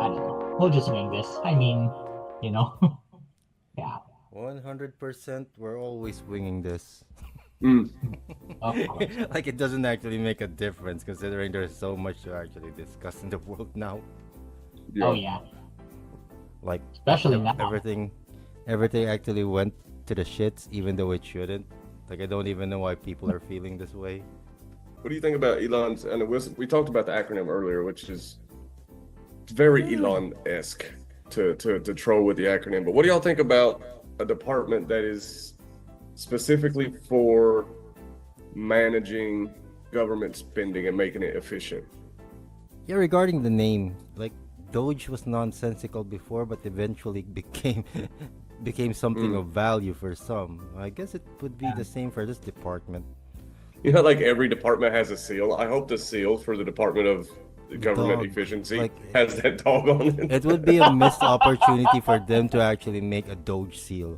I don't know. We'll just wing this. I mean, you know, yeah, 100%, we're always winging this. Mm, of course. Like it doesn't actually make a difference considering there's so much to actually discuss in the world now. Oh yeah. yeah, Like especially now. everything actually went to the shits, even though it shouldn't. Like I don't even know why people are feeling this way. What do you think about Elon's? And we talked about the acronym earlier, which is very Elon-esque to troll with the acronym. But what do y'all think about a department that is specifically for managing government spending and making it efficient? Yeah, regarding the name, like Doge was nonsensical before, but eventually became became something of value for some. I guess it would be Yeah. the same for this department. You know, like every department has a seal. I hope the seal for the Department of Government Dog, Efficiency like has that dog on it. it would be a missed opportunity for them to actually make a Doge seal,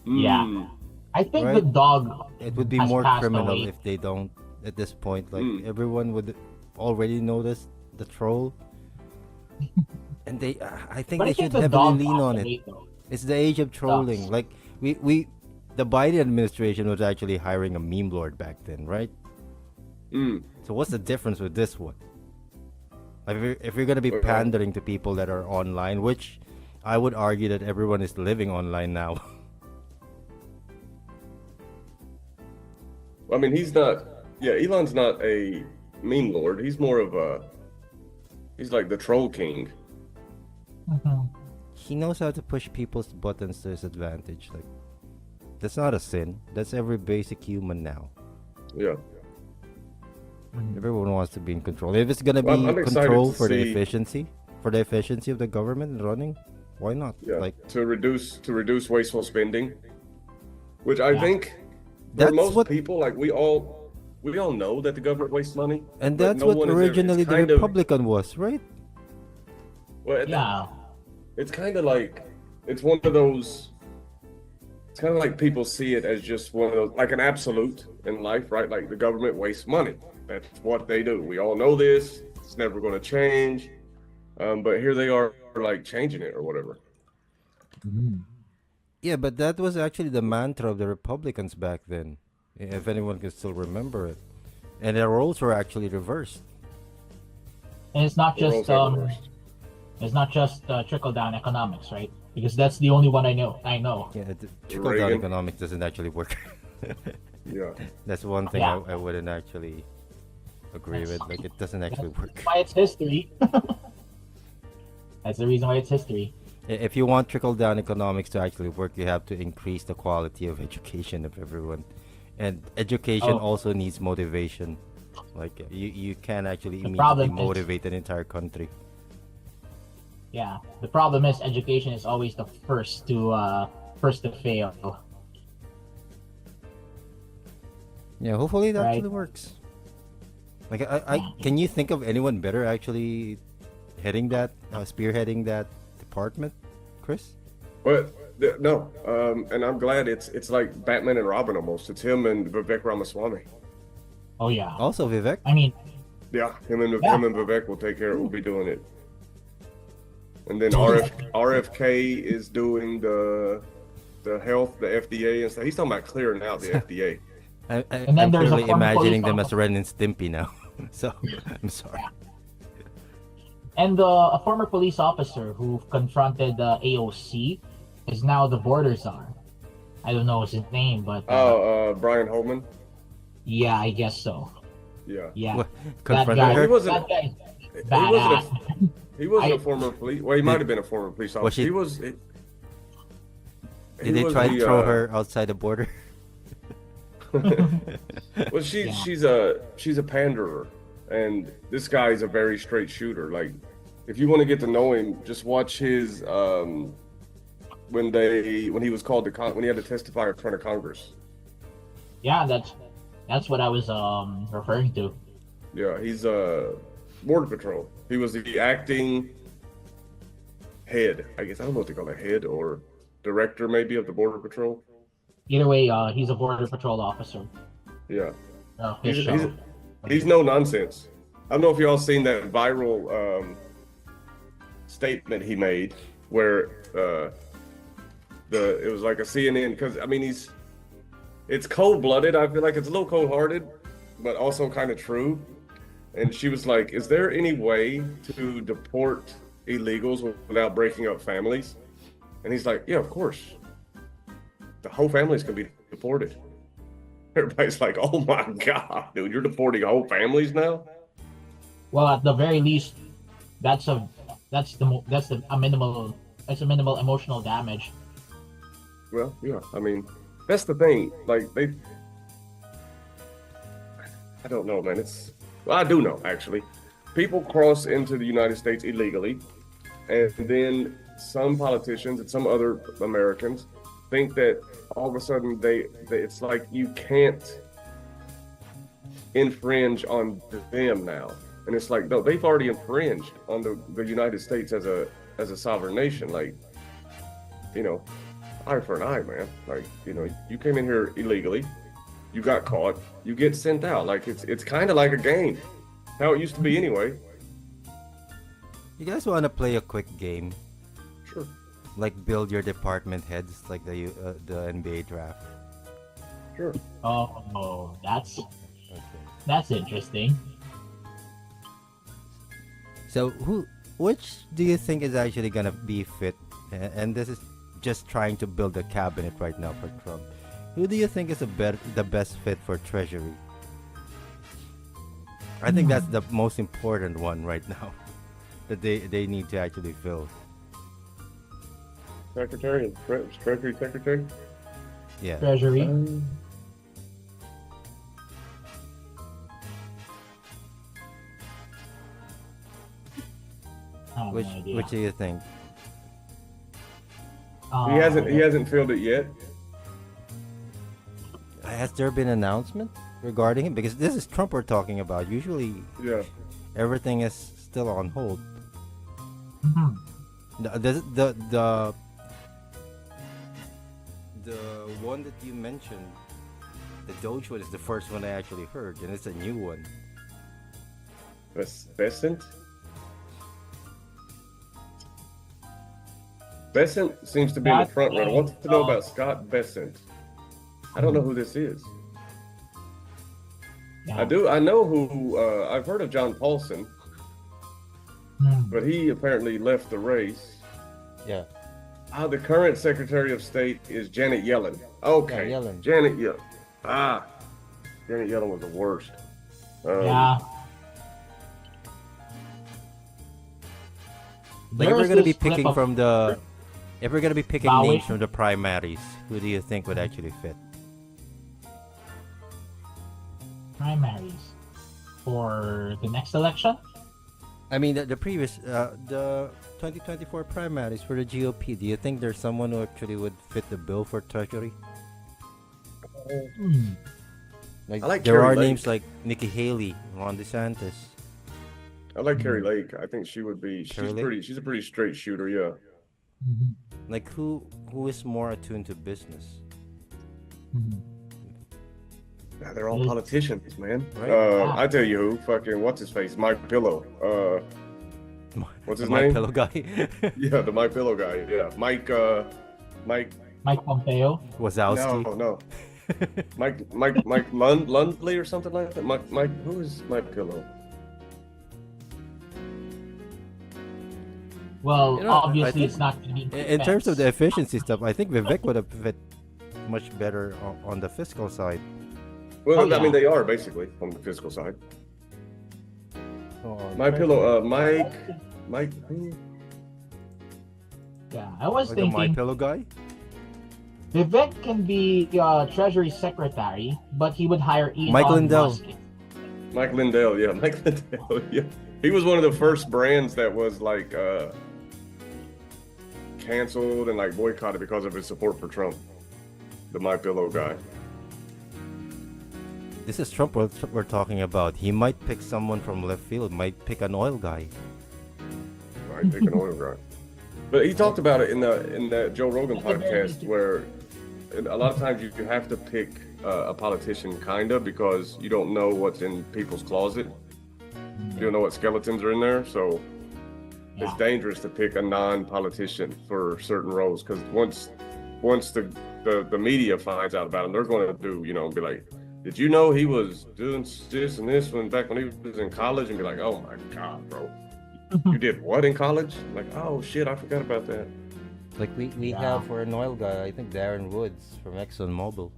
Yeah. Mm, I think the right? dog It would be has more passed criminal away. if they don't at this point. Like mm. everyone would already notice the troll, and I think But I they think should the heavily dog lean passed on it. away though. It's the age of trolling. Dogs. Like the Biden administration was actually hiring a meme lord back then, right? Mm. So what's the difference with this one? Like if you're gonna be Well, pandering to people that are online, which I would argue that everyone is living online now. I mean, he's not. Yeah, Elon's not a meme lord. He's more of a. He's like the troll king. Mhm. He knows how to push people's buttons to his advantage. Like that's not a sin. That's every basic human now. Yeah. Everyone wants to be in control. If it's gonna Well, be I'm excited control to for see. the efficiency of the government running, why not? Yeah, Like to reduce wasteful spending, which I Yeah. think for that's most what, people, like we all know that the government wastes money, and but that's no what one is ever. It's originally the kind of Republican was, right? well, Yeah. it's kind of like it's one of those. It's kind of like people see it as just one of those, like an absolute in life, right? Like the government wastes money. That's what they do. We all know this. It's never going to change. But here they are, like changing it or whatever. Mhm. Yeah, but that was actually the mantra of the Republicans back then, if anyone can still remember it. And their roles were actually reversed. And it's not The roles just are reversed. trickle down economics, right? Because that's the only one I know. I know. Yeah, trickle down Reagan. economics doesn't actually work. Yeah. That's one thing Yeah. I wouldn't actually agree with. Like, it doesn't actually work. Why it's history. That's the reason why it's history. If you want trickle down economics to actually work, you have to increase the quality of education of everyone. And education Oh. also needs motivation. Like, you can actually The immediately problem is- motivate an entire country. Yeah. The problem is education is always the first to fail. Yeah, hopefully it Right. actually works. Like, can you think of anyone better actually heading that, spearheading that department, Chris? But no, and I'm glad it's like Batman and Robin almost. It's him and Vivek Ramaswamy. Oh yeah. Also, Vivek. I mean, Yeah, him and Yeah. Vivek will take care. We'll be doing it. And then RFK is doing the health, the FDA and stuff. He's talking about clearing out the FDA. And then I'm there's a clearly former imagining police them as officer. Ren and Stimpy now. So, I'm sorry. and a former police officer who confronted the AOC is now the border czar. I don't know his name, but Brian Holman. yeah, I guess so. Yeah. Yeah, What, that confronted guy. her? He wasn't- That guy is He badass. He wasn't I- a former police. Well, he might have been a former police officer. Was she- He was. Did he they was try the, to throw her outside the border? Well, Yeah. she's a panderer, and this guy's a very straight shooter. Like, if you want to get to know him, just watch his when he was called to when he had to testify in front of Congress. Yeah, that's what I was referring to. Yeah, he's border patrol. He was the acting head. I guess I don't know what they call it, head or director maybe of the border patrol. Either way, he's a border patrol officer. Yeah. His He's- show. He's no nonsense. I don't know if y'all seen that viral statement he made where it was like a CNN, because I mean it's cold-blooded. I feel like it's a little cold-hearted, but also kind of true. And she was like, "Is there any way to deport illegals without breaking up families?" And he's like, "Yeah, of course. The whole families can be deported." Everybody's like, "Oh my God, dude, you're deporting whole families now?" Well, at the very least, that's a minimal emotional damage. Well, yeah, I mean, that's the thing. Like I don't know, man. Well, I do know, actually. People cross into the United States illegally, and then some politicians and some other Americans think that all of a sudden it's like you can't infringe on them now. And it's like, no, they've already infringed on the United States as a sovereign nation. Like, you know, eye for an eye, man. Like, you know, you came in here illegally, you got caught, you get sent out. Like it's kind of like a game, how it used to be anyway. You guys want to play a quick game? Sure. Like build your department heads, like the NBA draft. Sure. Oh, Okay. that's interesting. So which do you think is actually gonna be fit? And this is just trying to build a cabinet right now for Trump. Who do you think is the best fit for Treasury? I think that's the most important one right now that they need to actually fill. Secretary, Treasury Secretary. Yeah. Treasury. I have Which no idea. which do you think? He hasn't filled it yet. Has there been an announcement regarding him? Because this is Trump we're talking about. Usually Yeah. everything is still on hold. Mhm. The one that you mentioned, the Doge one, is the first one I actually heard, and it's a new one. Besant? Besant seems to be in the front runner. I want to know about Scott Besant. I don't know who this is. Yeah. I know who. I've heard of John Paulson, but he apparently left the race. Yeah. The current Secretary of State is Janet Yellen. Okay, Yeah, Yellen. Janet Yellen. Janet Yellen was the worst. Yeah. Like if we're gonna be picking from the, if we're gonna be picking Bowie. names from the primaries, who do you think would actually fit? Primaries for the next election. I mean, the previous, the 2024 primaries for the GOP. Do you think there's someone who actually would fit the bill for Treasury? Like, I like there Carrie are Lake. names like Nikki Haley, Ron DeSantis. I like Carrie Lake. I think she would be. Carrie Lake? She's a pretty straight shooter. Yeah. Mhm. Like who is more attuned to business? Mhm. Yeah, they're all politicians, man. Right. I tell you who. Fucking what's his face? Mike Pillow. What's his My name? pillow guy. Yeah, the Mike Pillow guy. Yeah, Mike. Mike Pompeo. Wazowski. No. Mike Lundley or something like that. Mike. Who is Mike Pillow? Well, You know, I obviously think it's not going to be In terms of the efficiency stuff, I think Vivek would have fit much better on the fiscal side. Well, Oh, yeah. I mean, they are basically on the fiscal side. So on My Treasury- Pillow. Mike. Who? Yeah, I was Like the My thinking Pillow guy. Vivek can be Treasury Secretary, but he would hire Elon Mike Lindell. Musk. Mike Lindell. Yeah, Mike Lindell. Yeah, he was one of the first brands that was like canceled and like boycotted because of his support for Trump. The My Pillow guy. This is Trump we're talking about. He might pick someone from left field. Might pick an oil guy. Might pick an oil guy. But he talked about it in that Joe Rogan podcast where a lot of times you have to pick a politician kinda because you don't know what's in people's closet. You don't know what skeletons are in there. So it's dangerous to pick a non-politician for certain roles because once the media finds out about him, they're going to be like, did you know he was doing this and this back when he was in college? And be like, oh my God, bro, you did what in college? Like, oh shit, I forgot about that. Like we have for an oil guy, I think Darren Woods from ExxonMobil.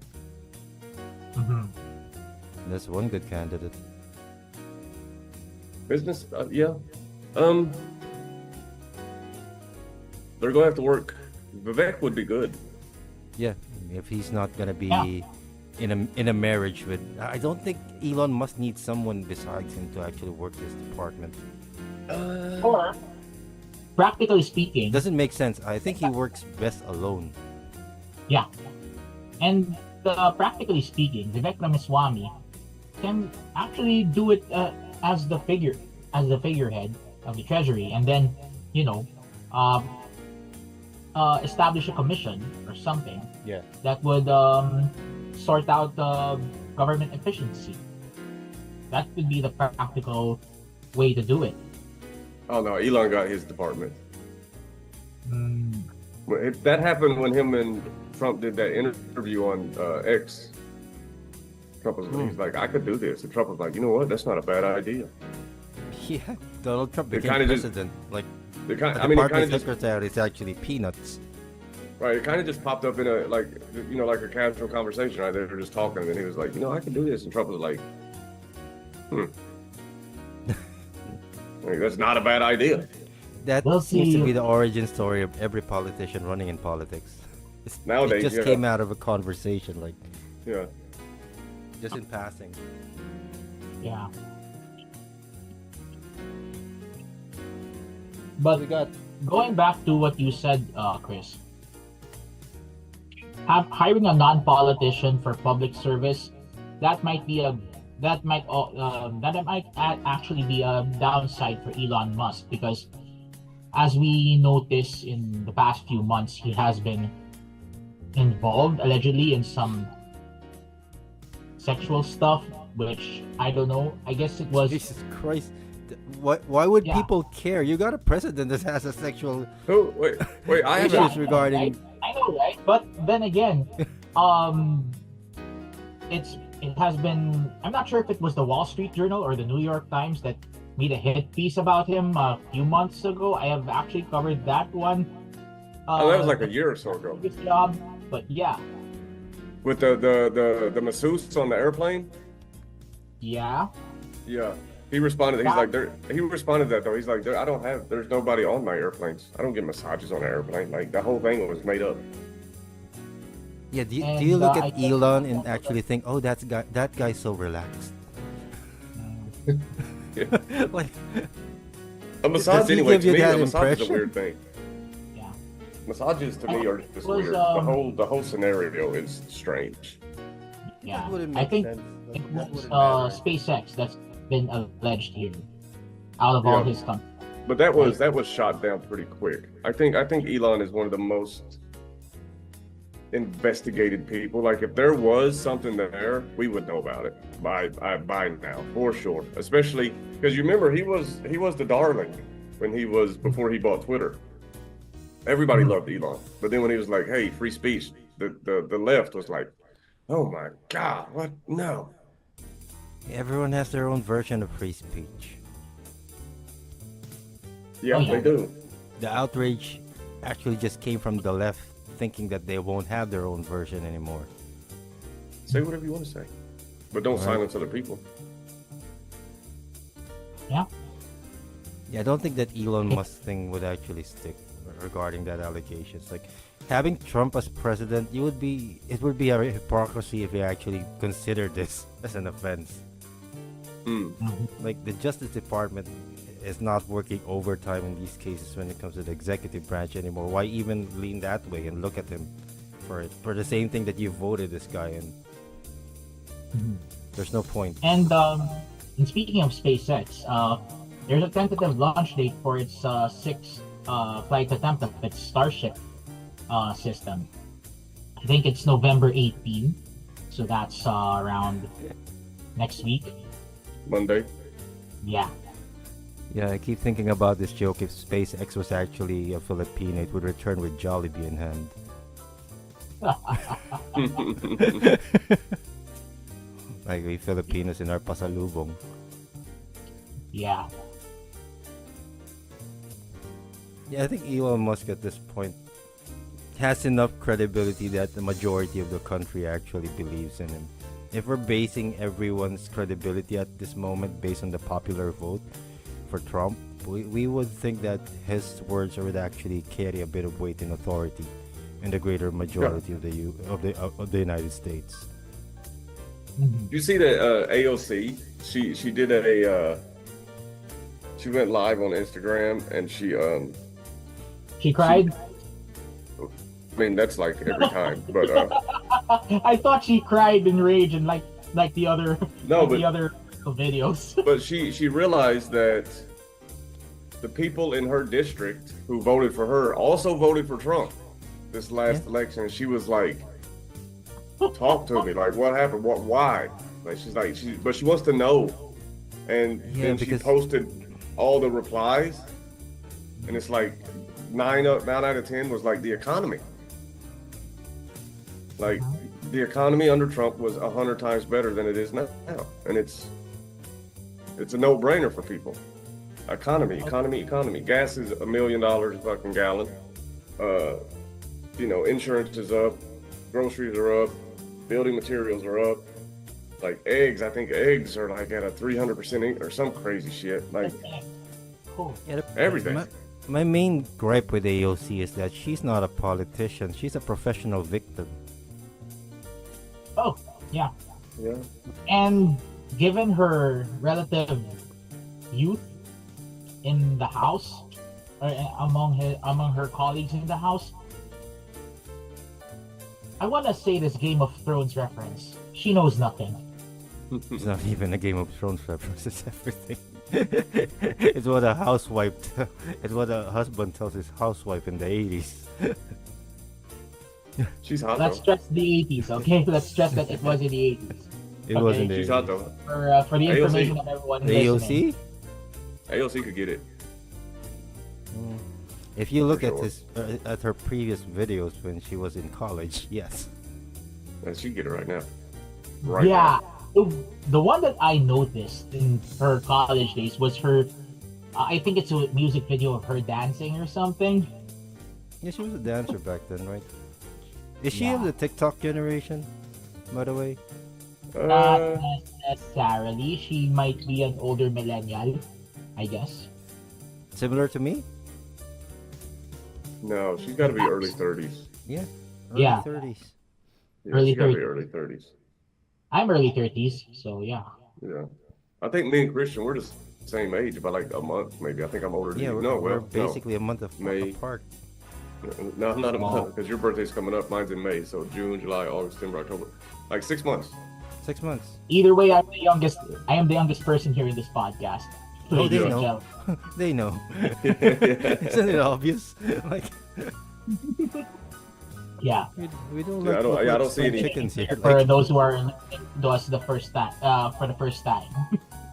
That's one good candidate. Business, yeah. They're going to have to work. Vivek would be good. Yeah, if he's not gonna be in a marriage with, I don't think Elon Musk needs someone besides him to actually work this department. Or, practically speaking, Doesn't make sense. I think he works best alone. yeah. And practically speaking, Vivek Ramaswamy can actually do it as the figurehead of the treasury, and then establish a commission or something Yeah. that would sort out government efficiency. That would be the practical way to do it. Oh no, Elon got his department. That happened when him and Trump did that interview on X. Trump was he's like, I could do this, and Trump was like, you know what? That's not a bad idea. Yeah, Donald Trump It became kinda just- president. Like, The the kind, I mean, it kind department of just secretary is actually peanuts. right. It kind of just popped up in a like a casual conversation. Right, they were just talking, and he was like, I can do this, and Trump was like, like, that's not a bad idea. That We'll seems to see. be the origin story of every politician running in politics. Nowadays, it just yeah. came out of a conversation, like Yeah. just in passing. Yeah. But We got going back to what you said, Chris, hiring a non-politician for public service, that might actually be a downside for Elon Musk, because as we notice in the past few months, he has been involved allegedly in some sexual stuff, which I don't know. I guess it was. Jesus Christ. Why would Yeah. people care? You got a president that has a sexual Who? Wait. I issues haven't. regarding. Right? I know, right? But then again, it has been. I'm not sure if it was the Wall Street Journal or the New York Times that made a hit piece about him a few months ago. I have actually covered that one. Oh, that was like a year or so ago. Previous job, but yeah, With the masseuse on the airplane. yeah. Yeah. He responded. He's like, he responded that though. He's like, there's nobody on my airplanes. I don't get massages on the airplane. Like the whole thing was made up. Yeah, do And, you look I at guess- Elon and actually think, oh, that guy's so relaxed? Like, A massage Does he anyway. give To you me, that a massage is a impression? weird thing. Yeah. Massages to me are just was, weird. The whole scenario is strange. Yeah, that wouldn't I make think sense. it That was wouldn't matter. SpaceX that's been alleged here, out of all Yeah. his companies. But that was shot down pretty quick. I think Elon is one of the most investigated people. Like if there was something there, we would know about it by now for sure. Especially because you remember he was the darling before he bought Twitter. Everybody loved Elon, but then when he was like, "Hey, free speech," the left was like, "Oh my God, what? No." Everyone has their own version of free speech. Yeah, Oh, yeah. they do. The outrage actually just came from the left, thinking that they won't have their own version anymore. Say whatever you want to say, but don't Right. silence other people. Yeah. Yeah, I don't think that Elon Musk thing would actually stick regarding that allegations. Like having Trump as president, it would be a hypocrisy if you actually consider this as an offense. Like the Justice Department is not working overtime in these cases when it comes to the executive branch anymore. Why even lean that way and look at him for the same thing that you voted this guy in? There's no point. And speaking of SpaceX, there's a tentative launch date for its sixth flight attempt of its Starship system. I think it's November 18, so that's around next week. Monday. Yeah. Yeah, I keep thinking about this joke. If SpaceX was actually a Filipino, it would return with Jollibee in hand. Like we Filipinos in our pasalubong. Yeah. Yeah, I think Elon Musk at this point has enough credibility that the majority of the country actually believes in him. If we're basing everyone's credibility at this moment based on the popular vote for Trump, we would think that his words would actually carry a bit of weight and authority in the greater majority of the United States. You see that AOC? She did she went live on Instagram and She cried. I mean that's like every time, but I thought she cried in rage and like the other no, the but other videos. but she realized that the people in her district who voted for her also voted for Trump this last election. She was like, talk to me, like what happened, why? Like she's like but she wants to know, and then she posted all the replies, and it's like 9 out of 10 was like the economy. Like the economy under Trump was 100 times better than it is now, and it's a no-brainer for people. Economy. Gas is $1 million a fucking gallon. Insurance is up, groceries are up, building materials are up. Like eggs, I think eggs are like at a 300% or some crazy shit. Like Cool. everything. My main gripe with AOC is that she's not a politician. She's a professional victim. Oh, yeah. Yeah. And given her relative youth in the house, or among her colleagues in the house, I want to say this Game of Thrones reference. She knows nothing. It's not even a Game of Thrones reference. It's everything. It's what a housewife. It's what a husband tells his housewife in the 80s. She's hot Let's though. stress the 80s, okay? Let's stress that it was in the 80s. It wasn't She's the hot though. For the information of everyone listening. AOC. AOC could get it. If you look For at sure. his at her previous videos when she was in college, yes. And she can get it right now. Right Yeah. now. The one that I noticed in her college days was her, I think it's a music video of her dancing or something. Yeah, she was a dancer back then, right? Is she Yeah. of the TikTok generation, by the way? Not necessarily. She might be an older millennial, I guess. Similar to me? No, she's got to be early 30s. Yeah. Yeah. 30s. Yeah, Early she's got to be 30s. early 30s. I'm early 30s, so yeah. Yeah. I think me and Christian, we're the same age, about like a month maybe. I think I'm older than Yeah, you. we're basically a month May. apart. No, not a Wow. month, because your birthday's coming up. Mine's in May, so June, July, August, September, October. Like 6 months. 6 months. Either way, I'm the youngest. I am the youngest person here in this podcast. Oh, Ladies they and know. gentlemen. They know. Yeah, Isn't it obvious? Like Yeah. we don't Yeah, like I don't see any- chickens here. For Like, those who are listening to us the first time, for the first time.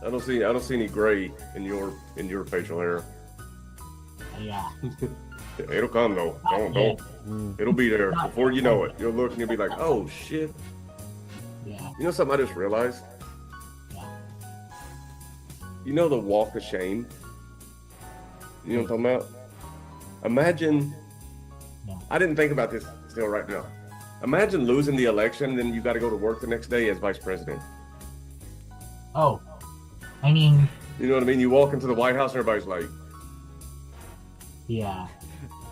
I don't see any gray in your facial hair. Yeah. It'll come though. Don't. It'll be there before you know it. You'll look and you'll be like, oh shit. Yeah. You know something I just realized? Yeah. You know the walk of shame? You know what I'm talking about? Imagine, Yeah. I didn't think about this still right now. Imagine losing the election, then you got to go to work the next day as vice president. Oh. I mean, You know what I mean? You walk into the White House and everybody's like, yeah.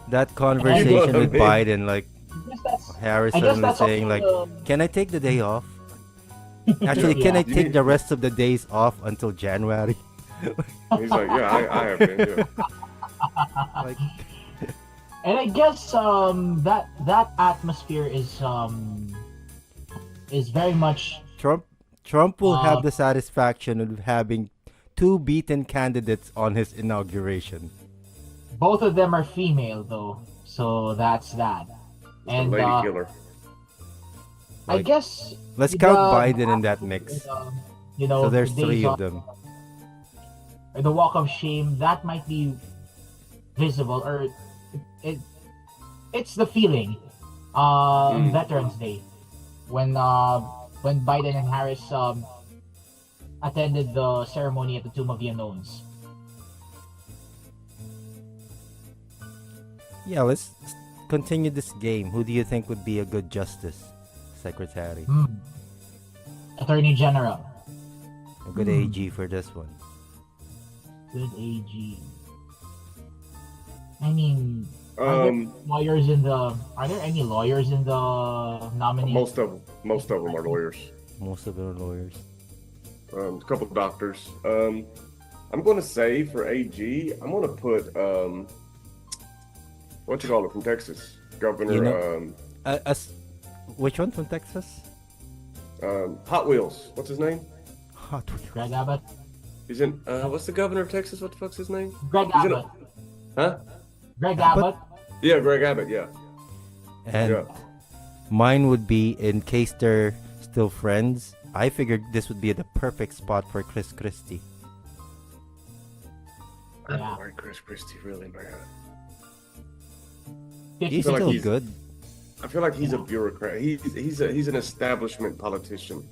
that conversation You know what I with mean? Biden, like I guess that's Harris I guess suddenly that's saying, like, also, can I take the day off? Actually, can I Yeah. take the rest of the days off until January? he's like, yeah, I have been. Yeah. Like, and I guess that atmosphere is very much Trump will have the satisfaction of having 2 beaten candidates on his inauguration. both of them are female though, so that's that. The And lady killer. I Like, guess Let's with count the- Biden in that mix. you know, So there's the days 3 of off- them. the walk of shame, that might be visible, or it it's the feeling on Veterans Day when Biden and Harris attended the ceremony at the Tomb of the Unknowns. Yeah, let's continue this game. Who do you think would be a good justice secretary? Attorney General. A good AG for this one. Good AG. I mean, are there lawyers in the? Are there any lawyers in the nominee? Most of them are lawyers. Most of them are lawyers. A couple of doctors. I'm going to say for AG, I'm going to put what you call it from Texas, Governor. You know, which one from Texas? Hot Wheels. What's his name? Hot Wheels. Greg Abbott. He's in. What's the governor of Texas? What the fuck's his name? Greg Abbott. Huh? Greg Abbott. Yeah, Greg Abbott. Yeah. And mine would be, in case they're still friends, I figured this would be the perfect spot for Chris Christie. I don't like Chris Christie, really, man. He's feel like still he's- good. I feel like he's a bureaucrat. He's an establishment politician.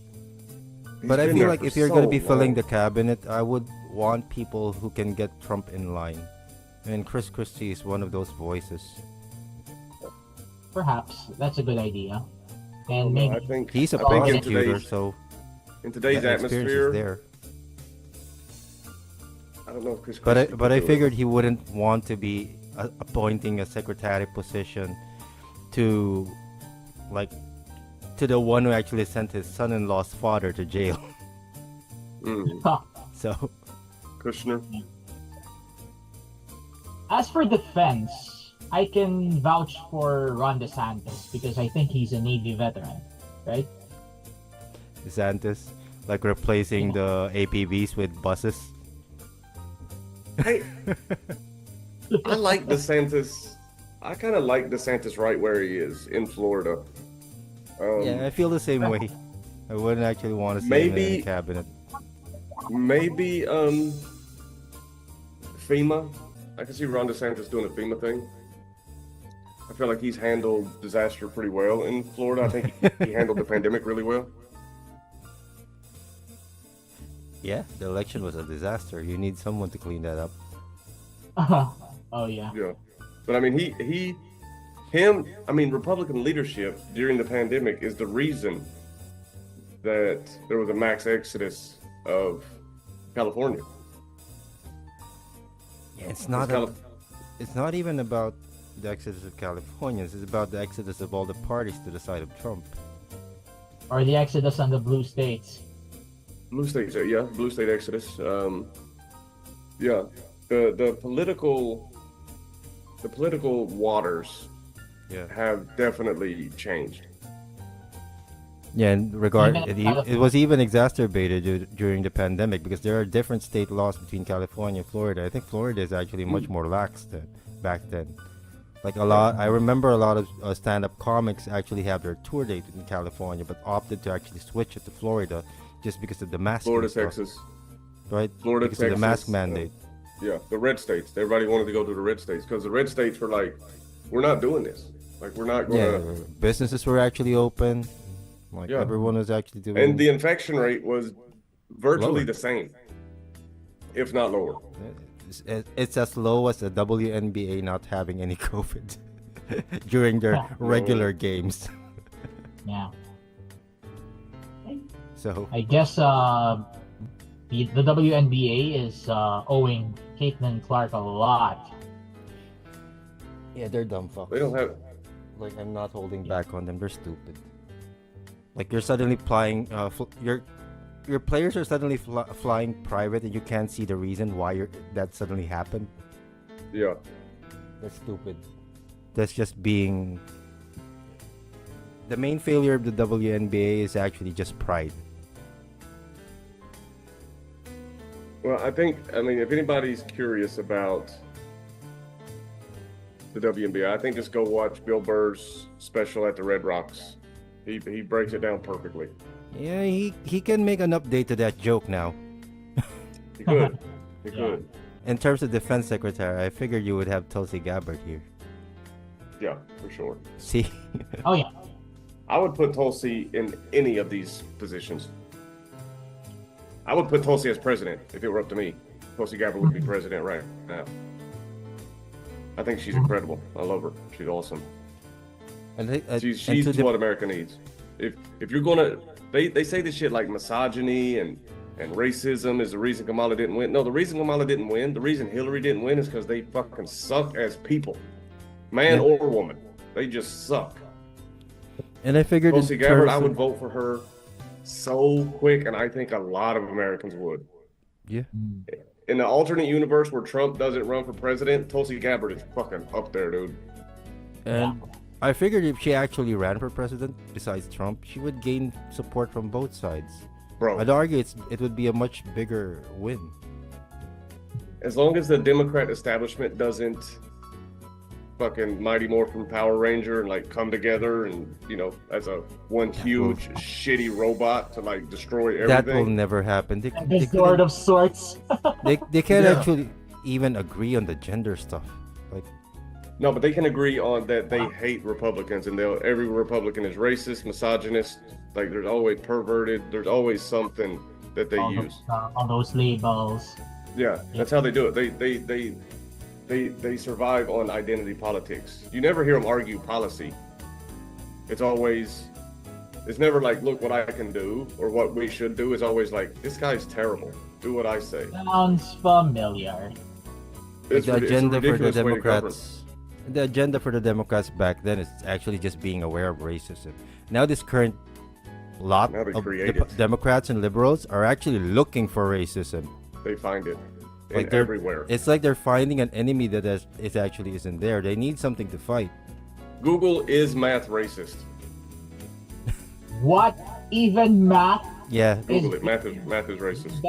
He's But I been feel there like for if you're so going to be filling long. the cabinet, I would want people who can get Trump in line. And Chris Christie is one of those voices. Perhaps that's a good idea. And No, maybe I think He's a I think in prosecutor, today's, so in today's that experience is atmosphere, there. I don't know if Chris. But Christie I could do it. figured he wouldn't want to be appointing a secretary position to, like, to the one who actually sent his son-in-law's father to jail. So Kushner. as for defense, I can vouch for Ron DeSantis because I think he's a Navy veteran, right? DeSantis, like replacing the APVs with buses. Hey, I like DeSantis. I kind of like DeSantis right where he is in Florida. Yeah, I feel the same way. I wouldn't actually want to see him in Maybe- the cabinet. Maybe FEMA. I can see Ron DeSantis doing a FEMA thing. I feel like he's handled disaster pretty well in Florida. I think he handled the pandemic really well. Yeah, the election was a disaster. You need someone to clean that up. Oh yeah. Yeah, but I mean, him. I mean, Republican leadership during the pandemic is the reason that there was a max exodus of California. Yeah, it's not. Cali- It's not even about the exodus of Californians. It's about the exodus of all the parties to the side of Trump. Or the exodus on the blue states. Blue state, yeah, blue state exodus. Yeah, the political waters Yeah. have definitely changed. Yeah, in regard, Even it was even exacerbated during the pandemic because there are different state laws between California and Florida. I think Florida is actually much more lax than back then. Like a lot, I remember a lot of stand-up comics actually have their tour date in California, but opted to actually switch it to Florida just because of the mask. Florida, stuff, Texas, right? Florida, because of the mask Texas, mandate. Yeah, the red states. Everybody wanted to go to the red states because the red states were like, we're not doing this. Like, we're not going Yeah, to. businesses were actually open. Like Yeah. everyone was actually doing. And the infection rate was virtually Lower. the same, if not lower. It's as low as the WNBA not having any COVID during their regular games. Yeah. So I guess the WNBA is owing Caitlin Clark a lot. yeah, they're dumb fucks. They don't have. Like, I'm not holding back on them. They're stupid. Like, you're suddenly flying. Your players are suddenly flying private, and you can't see the reason why that suddenly happened. Yeah. That's stupid. That's just being. The main failure of the WNBA is actually just pride. Well, I mean, if anybody's curious about the WNBA, I think just go watch Bill Burr's special at the Red Rocks. He breaks it down perfectly. Yeah, he can make an update to that joke now. He could. It Yeah. could. In terms of defense secretary, I figured you would have Tulsi Gabbard here. Yeah, for sure. See, Oh yeah. I would put Tulsi in any of these positions. I would put Tulsi as president if it were up to me. Tulsi Gabbard would be president right now. I think she's incredible. I love her. She's awesome. and She's what America needs. If you're gonna, they say this shit like misogyny and racism is the reason Kamala didn't win. No, the reason Kamala didn't win, the reason Hillary didn't win is because they fucking suck as people, man or woman. They just suck. And I figured Tulsi Gabbard, I would vote for her so quick, and I think a lot of Americans would. Yeah. In the alternate universe where Trump doesn't run for president, Tulsi Gabbard is fucking up there, dude. And I figured if she actually ran for president, besides Trump, she would gain support from both sides. Bro, I'd argue it would be a much bigger win. as long as the Democrat establishment doesn't fucking Mighty Morphin Power Ranger and like come together and, you know, as a one huge shitty robot to like destroy everything. That will never happen. They The sword of sorts. they can't Yeah. actually even agree on the gender stuff. Like, No, but they can agree on that they hate Republicans and every Republican is racist, misogynist, like there's always perverted, there's always something that they use. All those labels. Yeah, that's how they do it. They survive on identity politics. You never hear them argue policy. It's never like, look what I can do or what we should do. It's always like, this guy's terrible. Do what I say. Sounds familiar. It's the a agenda for the ridiculous way to govern. Democrats. The agenda for the Democrats back then is actually just being aware of racism. Now this current lot Now they of create it. Democrats and liberals are actually looking for racism. They find it Like they're everywhere. It's like they're finding an enemy that actually isn't there. They need something to fight. Google is math racist. What? Even math? Yeah. Google it. Math is racist.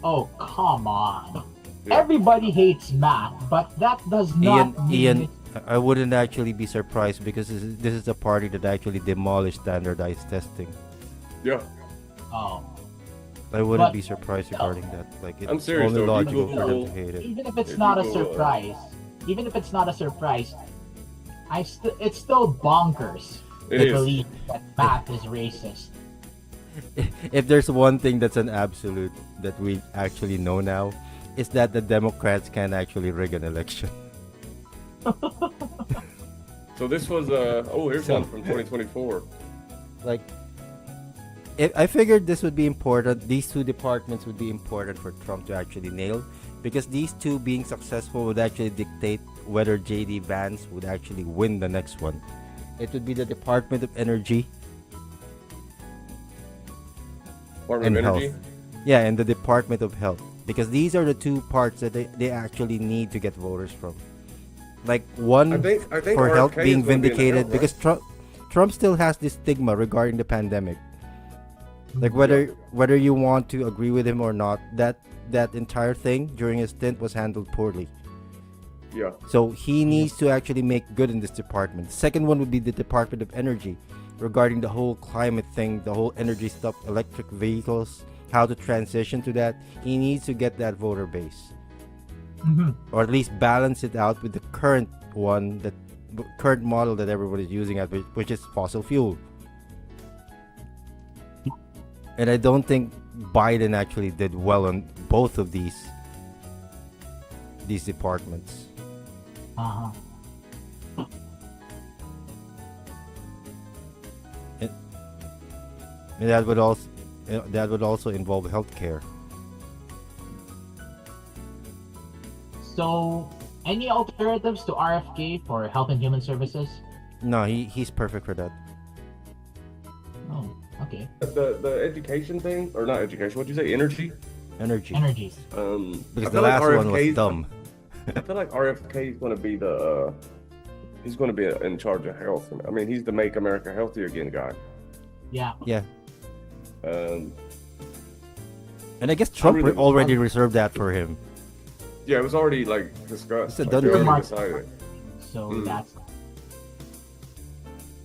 Oh, come on. Yeah. Everybody hates math, but that does not mean Ian, I wouldn't actually be surprised because this is a party that actually demolished standardized testing. Yeah. Oh. I wouldn't But- be surprised regarding that. Like, it's I'm serious, only though. logical for them Google- to hate it. Even if it's If not a you go, surprise, it's still bonkers It to is. believe that math is racist. If there's one thing that's an absolute that we actually know now, is that the Democrats can actually rig an election. So this was here's one from 2024. Like, I figured this would be important. These two departments would be important for Trump to actually nail, because these two being successful would actually dictate whether JD Vance would actually win the next one. It would be the Department of Energy Department and of Energy. Health. Yeah, and the Department of Health, because these are the two parts that they actually need to get voters from. Like, one I think for health RFK being is gonna be in the vindicated, health, because Trump still has this stigma regarding the pandemic. Like, whether you want to agree with him or not, that entire thing during his stint was handled poorly. Yeah. So he needs to actually make good in this department. The second one would be the Department of Energy, regarding the whole climate thing, the whole energy stuff, electric vehicles, how to transition to that. He needs to get that voter base, or at least balance it out with the current model that everybody's using, which is fossil fuel. And I don't think Biden actually did well on both of these departments. Uh-huh. And that would also involve healthcare. So, any alternatives to RFK for Health and Human Services? No, he's perfect for that. Oh, okay. The education thing, or not education? What'd you say? Energy. Energy. Energies. Because I the feel like last one was RFK dumb. I feel like RFK is going to be he's going to be in charge of health. I mean, he's the Make America Healthy Again guy. Yeah. Yeah. Um, And I guess Trump really- already reserved that for him. yeah, it was already like discussed. It's a Like, done they already deal. decided. So Mm. that's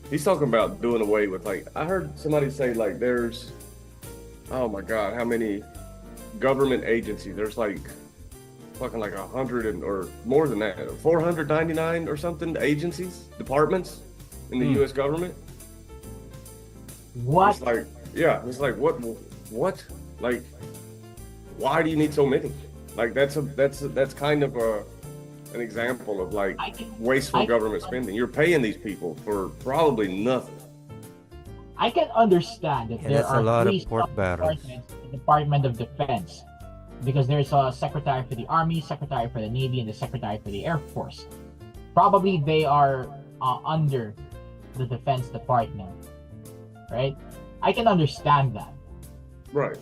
He's talking about doing away with, like, I heard somebody say, like, there's, oh my God, how many government agencies? There's like fucking like 100 or more than that, 499 or something agencies, departments in the U.S. government. What? It's like, yeah, it's like what, like, why do you need so many? Like that's kind of an example of like wasteful government spending. You're paying these people for probably nothing. I can understand that there that's a are lot of three pork barrels. departments in the Department of Defense, because there's a secretary for the Army, secretary for the Navy, and the secretary for the Air Force. Probably they are under the Defense Department, right? I can understand that. Right.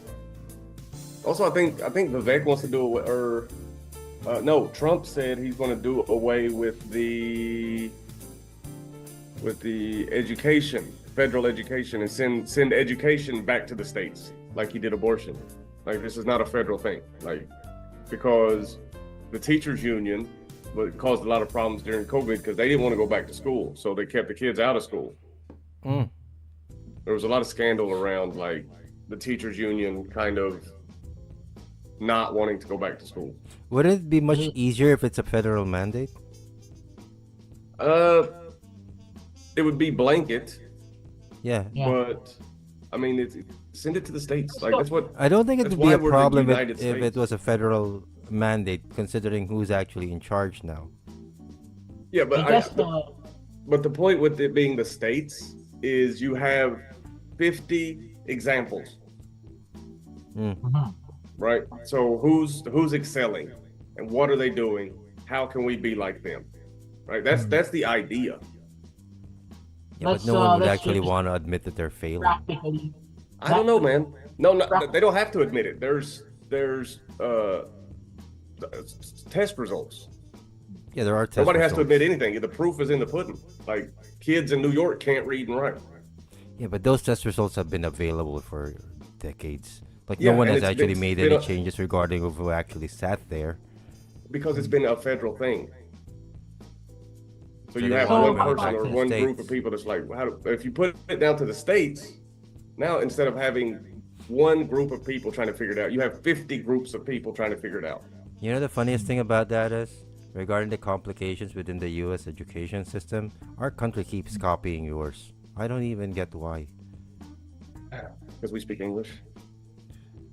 Also, I think Vivek wants to do it, or no, Trump said he's going to do away with the education, federal education, and send education back to the states, like he did abortion. Like this is not a federal thing, like because the teachers union caused a lot of problems during COVID because they didn't want to go back to school, so they kept the kids out of school. There was a lot of scandal around like the teachers union kind of not wanting to go back to school. Wouldn't it be much easier if it's a federal mandate? It would be blanket, Yeah. but I mean, send it to the states. Like that's what. I don't think it That's would be why a we're the problem United if it States. was a federal mandate, considering who's actually in charge now. Yeah, but I guess but the point with it being the states is you have 50 examples, right? So who's excelling, and what are they doing? How can we be like them? Right? That's the idea. Yeah, but no one would actually want to admit that they're failing. practically. I don't know, man. No, they don't have to admit it. There's test results. Yeah, there are test Nobody has to results. admit anything. The proof is in the pudding. Like kids in New York can't read and write. Yeah, but those test results have been available for decades. Like Yeah, no one and has it's actually been- made been any a- changes regarding who actually sat there. Because it's been a federal thing. So you they have want one to go person back or to the one group States. of people that's like, if you put it down to the states, now instead of having one group of people trying to figure it out, you have 50 groups of people trying to figure it out. You know the funniest thing about that is, regarding the complications within the U.S. education system, our country keeps copying yours. I don't even get why. Because we speak English.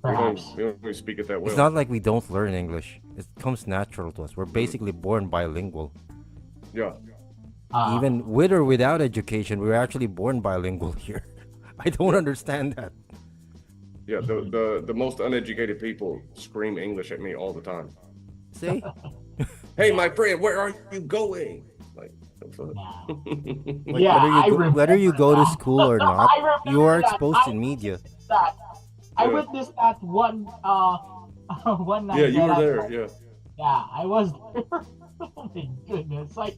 Perhaps. We don't really speak it that well. It's not like we don't learn English. It comes natural to us. We're basically born bilingual. Yeah. Even with or without education, we're actually born bilingual here. I don't understand that. Yeah, the most uneducated people scream English at me all the time. See? Hey, my friend, where are you going? Like, the fuck? Like, Yeah, whether you go to school or not, I remember you are that. exposed to media. That I Yeah. witnessed that one one night. Yeah, you that were I- there. Yeah. Yeah, I was there. Oh my goodness! Like,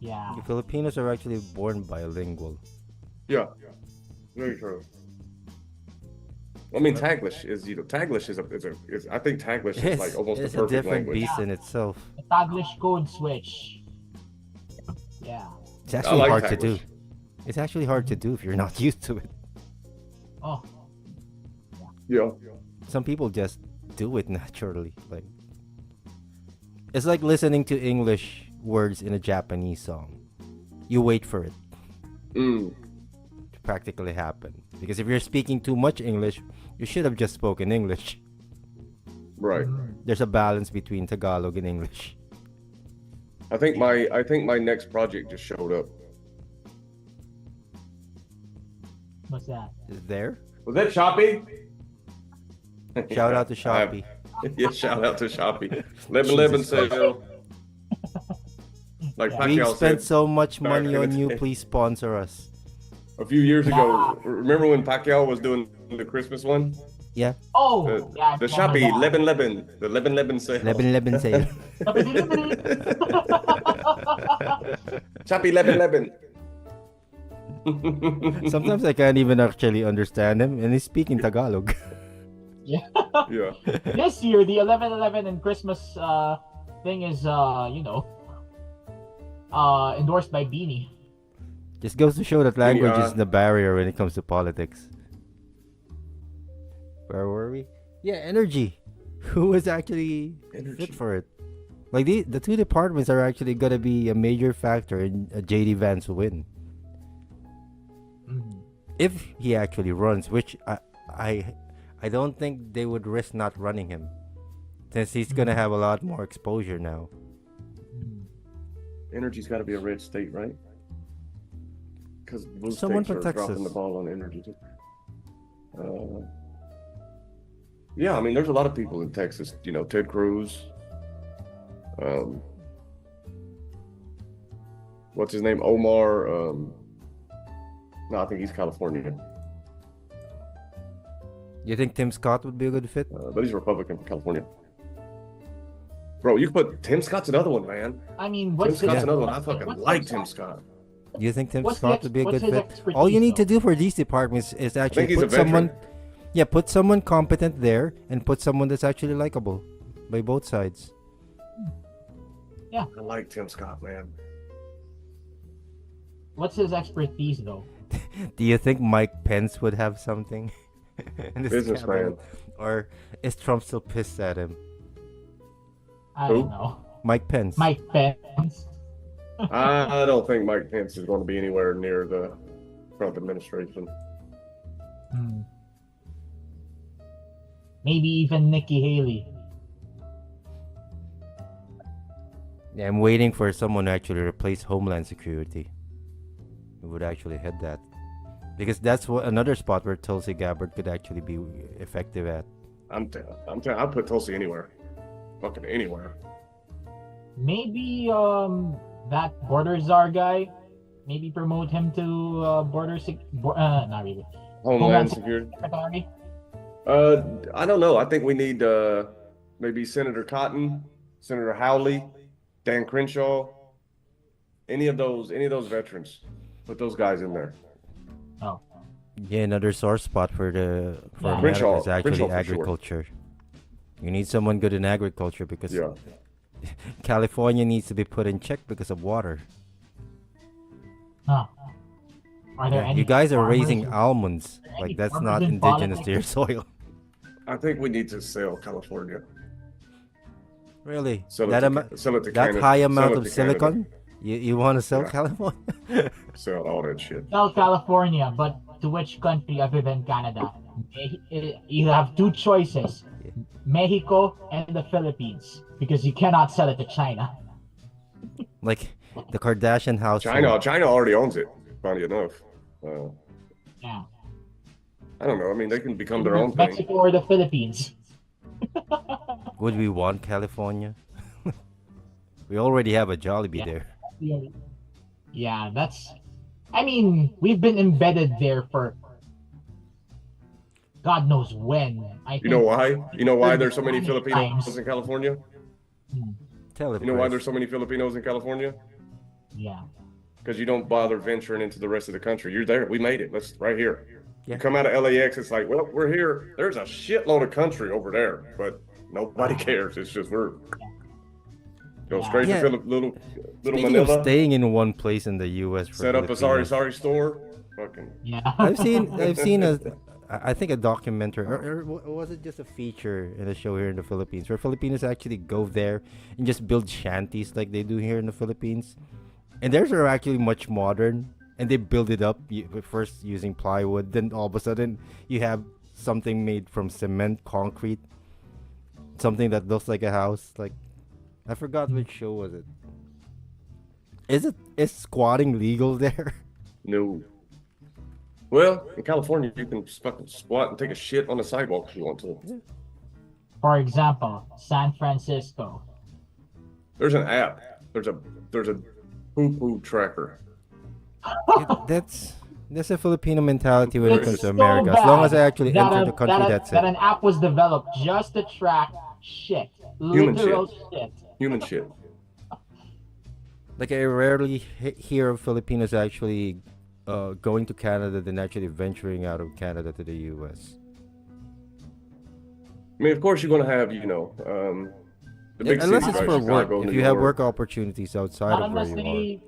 yeah. The Filipinos are actually born bilingual. Yeah. Very true. I mean, Taglish is Taglish is I think Taglish is like almost It's a a perfect different language. beast in itself. The Taglish code switch. Yeah. It's actually like hard to Taglish. do. It's actually hard to do if you're not used to it. Oh, Yeah. Some people just do it naturally. Like, it's like listening to English words in a Japanese song. You wait for it Mm. to practically happen. Because if you're speaking too much English, you should have just spoken English. Right. There's a balance between Tagalog and English. I think my next project just showed up. what's that? Is it there? Was that Shopee? Shout out to Shopee. Yeah, shout out to Shopee. 11/11 sale. Like We've Pacquiao spent said so much Sorry, money I'm on gonna you. say- Please sponsor us. a few years ago. Remember when Pacquiao was doing the Christmas one? Yeah. Oh, yeah. I The remember Shopee that. 11/11, the 11/11 sale. 11 sale. Shopee 11/11. Sometimes I can't even actually understand him, and he's speaking Tagalog. Yeah. Yeah. This year, the 11/11 and Christmas thing is, endorsed by Beanie. Just goes to show that language uh, is the barrier when it comes to politics. Where were we? Yeah, energy. who is actually Energy. fit for it. Like the two departments are actually gonna be a major factor in JD Vance win Mhm. if he actually runs, which I I don't think they would risk not running him, since he's gonna have a lot more exposure now. Mhm. Energy's got to be a red state, right? Because blue Someone states are from dropping the Texas. ball on energy. Yeah, I mean, there's a lot of people in Texas. You know, Ted Cruz. Um, what's his name? Omar. No, I think he's Californian, You think Tim Scott would be a good fit? but he's Republican from California. Bro, you put Tim Scott's another one, man. I mean, Tim what's Scott's his, another one. I fucking what's like his- Tim Scott. Do you think Tim What's Scott the would be a what's good his fit? All you need to expertise, do for these departments is I actually think he's a put someone, veteran. put someone competent there and put someone that's actually likable by both sides. I like Tim Scott, man. What's his expertise though? Do you think Mike Pence would have something in this Businessman. cabinet? Or is Trump still pissed at him? I Who? don't know. Mike Pence. Mike Pence. I don't think Mike Pence is going to be anywhere near the Trump administration. Hmm. Maybe even Nikki Haley. Yeah, I'm waiting for someone to actually replace Homeland Security. Who would actually head that? Because that's another spot where Tulsi Gabbard could actually be effective at. I'll put Tulsi anywhere. Fucking anywhere. Maybe that border czar guy. Maybe promote him to not really. Homeland Security. Secretary. I don't know. I think we need maybe Senator Cotton, Senator Howley, Dan Crenshaw, any of those veterans. Put those guys in there. Oh. Yeah, another sore spot for Yeah. America Crenshaw- is actually Crenshaw for sure. agriculture. You need someone good in agriculture because Yeah. California needs to be put in check because of water. Huh. Are there any You guys are farmers raising who- almonds. there any Like that's farmers not in indigenous to politics? your soil. I think we need to sell California. Really? Sell it That, to, sell it to that Canada. high Sell amount it of to Canada. silicon? You want to sell Yeah. California? Sell all that shit. Tell California, but to which country other than Canada? You have two choices: Mexico and the Philippines, because you cannot sell it to China. Like the Kardashian household. China already owns it. Funny enough. Yeah. I don't know. I mean, they can become their own thing. Mexico or the Philippines. Would we want California? We already have a Jollibee Yeah. there. Yeah, that's. I mean, we've been embedded there for God knows when. You know why? You know why there's so many Times. Filipinos in California? Tell it. You know why Chris. there's so many Filipinos in California? Yeah. Because you don't bother venturing into the rest of the country. You're there. We made it. Let's right here. Yeah. You come out of LAX, it's like, well, we're here. There's a shitload of country over there, but nobody cares. It's just we're go Yeah. straight Yeah. to little Speaking Manila. of staying in one place in the U.S. for Set up a sorry Filipinos, store. Fucking Yeah. I've seen I think a documentary or was it just a feature in a show here in the Philippines where Filipinos actually go there and just build shanties like they do here in the Philippines, and theirs are actually much modern and they build it up first using plywood, then all of a sudden you have something made from cement, concrete, something that looks like a house. Like I forgot which show was it. Is squatting legal there? no. Well, in California, you can fucking squat and take a shit on the sidewalk if you want to. For example, San Francisco. There's an app. There's a poo-poo tracker. That's a Filipino mentality when it It's comes to so America. As long as I bad actually that enter a- the country, that a- that's that it. an app was developed just to track shit. Human Literal shit. Human shit. Like I rarely hear of Filipinos actually going to Canada than actually venturing out of Canada to the U.S. I mean, of course, you're going to have, the big Unless cities, it's right? for work. Chicago, If New you have York. work opportunities outside Not of where unless you are. they.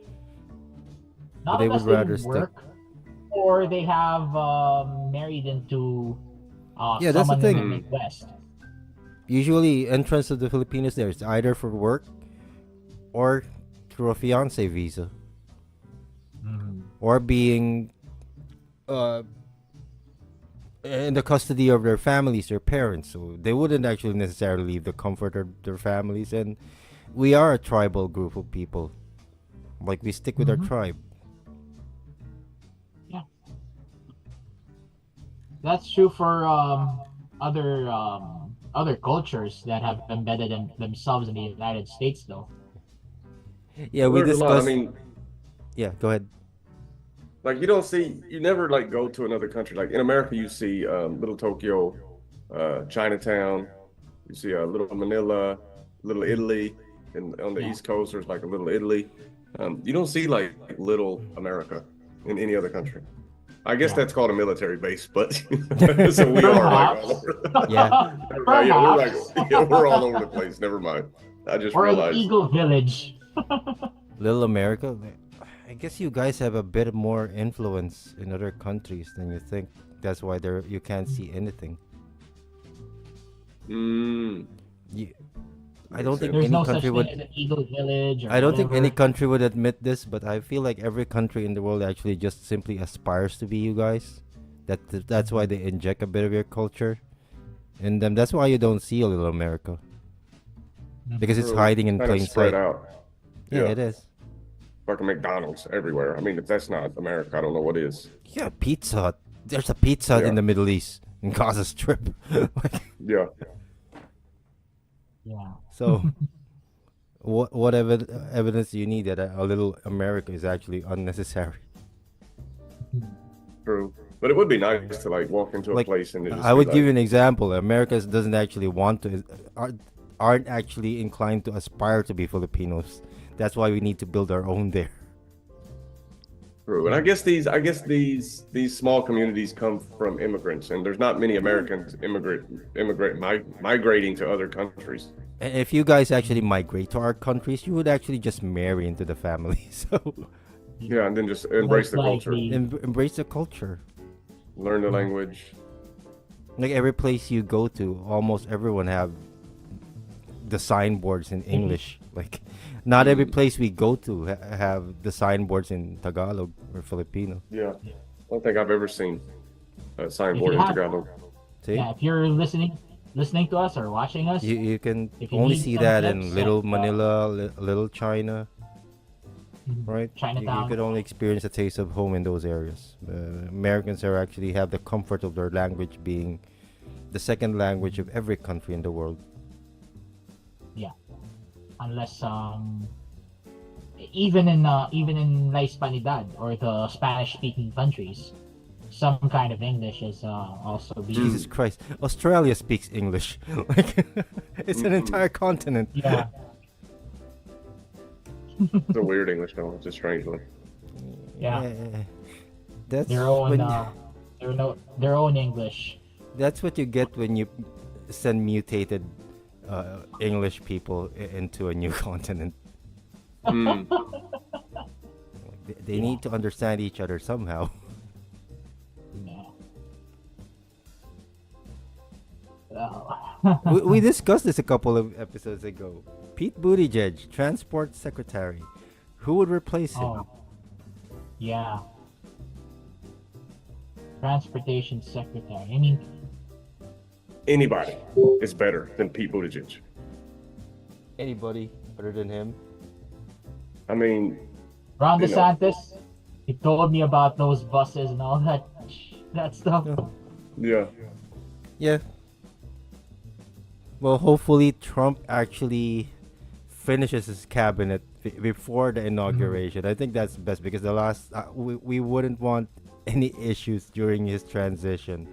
But Not they unless would rather stick- work, or they have married into Yeah, that's the someone thing. in the Midwest. Usually, entrance to the Filipinos there is either for work or through a fiance visa Mhm. or being uh, in the custody of their families, their parents. So they wouldn't actually necessarily leave the comfort of their families. And we are a tribal group of people. Like we stick with our Mhm. tribe. Yeah, that's true for other cultures that have embedded themselves in the United States, though. Yeah, Well, we there's a lot. I discussed. mean, Yeah, go ahead. like you never like go to another country. Like in America, you see Little Tokyo, Chinatown. You see Little Manila, Little Italy, and on the Yeah. East Coast, there's like a Little Italy. You don't see like Little America in any other country. I guess Yeah. that's called a military base, but so we are like all Perhaps. over. Yeah. Yeah, we're like Perhaps. we're all over the place. Never mind. I just Or an realized. Eagle Village. Little America. I guess you guys have a bit more influence in other countries than you think. That's why there you can't see anything. Mm, You, I makes don't think sense. There's any no such country thing would. as an Eagle Village or I don't think any whatever. country would admit this, but I feel like every country in the world actually just simply aspires to be you guys. That's why they inject a bit of your culture in them. That's why you don't see a Little America because it's True. hiding in Kind of plain spread sight. out. Yeah, Yeah. it is. Like a McDonald's everywhere. I mean, if that's not America, I don't know what is. Yeah, Pizza Hut. There's a Pizza Hut in Yeah. the Middle East in Gaza Strip. Like, Yeah. Yeah. so, what evidence do you need that a little America is actually unnecessary? True. But it would be nice to like walk into a Like, place and it just I be would like, give you an example. America doesn't actually want to, aren't actually inclined to aspire to be Filipinos. That's why we need to build our own there. true. And I guess these small communities come from immigrants, and there's not many Americans migrating to other countries. And if you guys actually migrate to our countries, you would actually just marry into the family. So, Yeah, and then just embrace the Most culture, likely. embrace the culture. learn the language. Like every place you go to, almost everyone have the signboards in English. Like, not every place we go to have the signboards in Tagalog or Filipino. Yeah. I don't think I've ever seen a signboard If in you have- Tagalog. See, Yeah, if you're listening to us or watching us, you can If you only need see some that tips, in Little like, Manila, Little China, right? You Chinatown. could only experience a taste of home in those areas. Americans are actually have the comfort of their language being the second language of every country in the world. yeah, unless even in La Hispanidad or the Spanish-speaking countries, some kind of English is also being Jesus Christ, Australia speaks English. Like, it's an entire continent. yeah. It's a weird English though. It's a strange one. Yeah. That's Their own when their own English. that's what you get when you send mutated English people into a new continent. Mm. They need to understand each other somehow. Yeah. Well, we discussed this a couple of episodes ago. Pete Buttigieg, Transport Secretary. Who would replace him? oh, yeah. Transportation Secretary. I mean, Anybody is better than Pete Buttigieg. Anybody other than him? I mean, Ron You know. DeSantis, he told me about those buses and all that stuff. yeah. Yeah. Well, hopefully Trump actually finishes his cabinet before the inauguration. I think that's best because the last we wouldn't want any issues during his transition.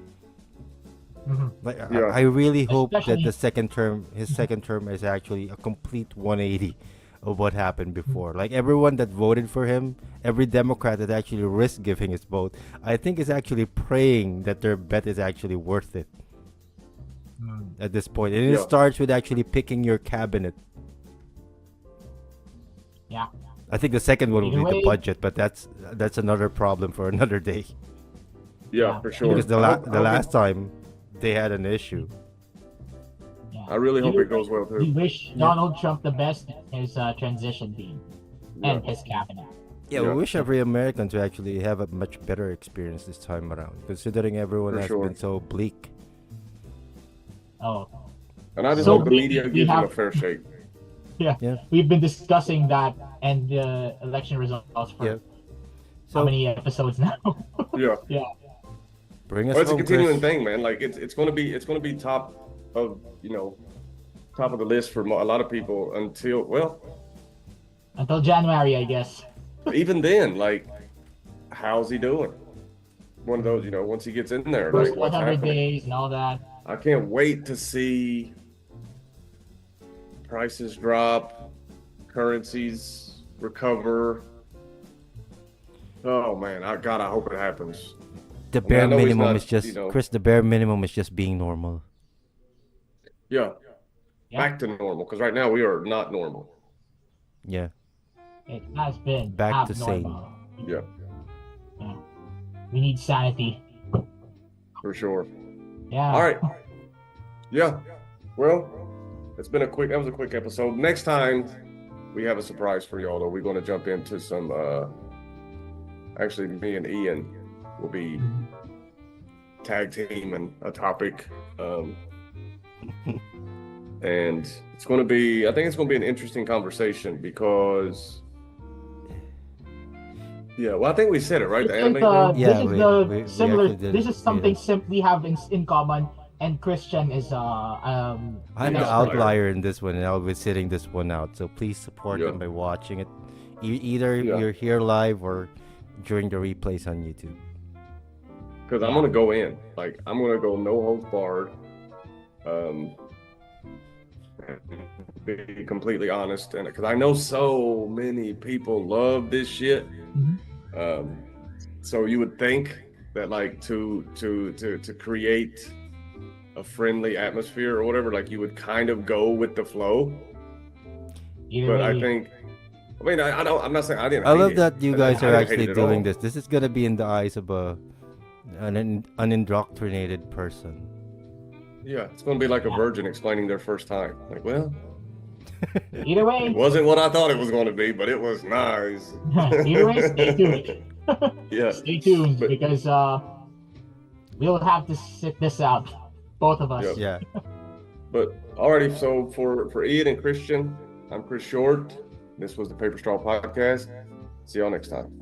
Mhm. Like Yeah. I really hope that Especially- the his second term is actually a complete 180 of what happened before. Like everyone that voted for him, every Democrat that actually risked giving his vote, I think is actually praying that their bet is actually worth it Mm. at this point. And it Yeah. starts with actually picking your cabinet. Yeah. I think the second one will be the Anyway- budget, but that's another problem for another day. Yeah, Yeah. for sure. Because the I hope- I hope last time they had an issue. Yeah. I really hope Either it goes well way, we too. wish Donald Trump the best in his transition team and his cabinet. Yeah, Yeah. we wish every American to actually have a much better experience this time around, considering everyone For has sure. been so bleak. Oh, And I just So hope the we- media we gives him a have- fair shake. yeah. Yeah. We've been discussing that and the election results for Yeah. how So many episodes now? Yeah. Yeah. bring us Well, it's a home, continuing Chris. thing, man. Like it's gonna be top of top of the list for a lot of people until Until January, I guess. even then, like how's he doing? One of those, once he gets in there, First like what's 100 happening? days and all that. I can't wait to see prices drop, currencies recover. Oh man, I hope it happens. The I mean, I bare know he's minimum not, is just, you know- Chris. The bare minimum is just being normal. Yeah, Yeah. back to normal, because right now we are not normal. Yeah. It has been Back to abnormal. Yeah, Yeah. We need sanity. for sure. Yeah. All right. Yeah. Well, that was a quick episode. Next time we have a surprise for y'all, though. We're going to jump into some, actually me and Ian will be tag teaming a topic. And I think it's going to be an interesting conversation because, yeah, well, I think we said it, right? The Isn't, anime thing? Yeah, this is we the similar. actually did This it, is something yeah. we have in common, and Christian is I'm Yeah. the outlier in this one, and I'll be sitting this one out. So please support Yeah. him by watching it. Either Yeah. you're here live or during the replays on YouTube. Because I'm gonna go in, like I'm gonna go no holds barred. Be completely honest, and because I know so many people love this shit. So you would think that like to create a friendly atmosphere or whatever, like you would kind of go with the flow. Either But way, I think, I don't. I'm not saying I didn't. I hate love it. that you I guys didn't are hate actually it at doing all. this. This is gonna be in the eyes of an unindoctrinated person. Yeah, it's gonna be like a virgin explaining their first time. Like, well, either way, it wasn't what I thought it was gonna be, but it was nice. either way, stay tuned. Yeah. Stay tuned But- because we'll have to sit this out, both of us. Yep. Yeah. But alrighty, so for Ian and Christian, I'm Chris Short. This was the Paper Straw Podcast. See y'all next time.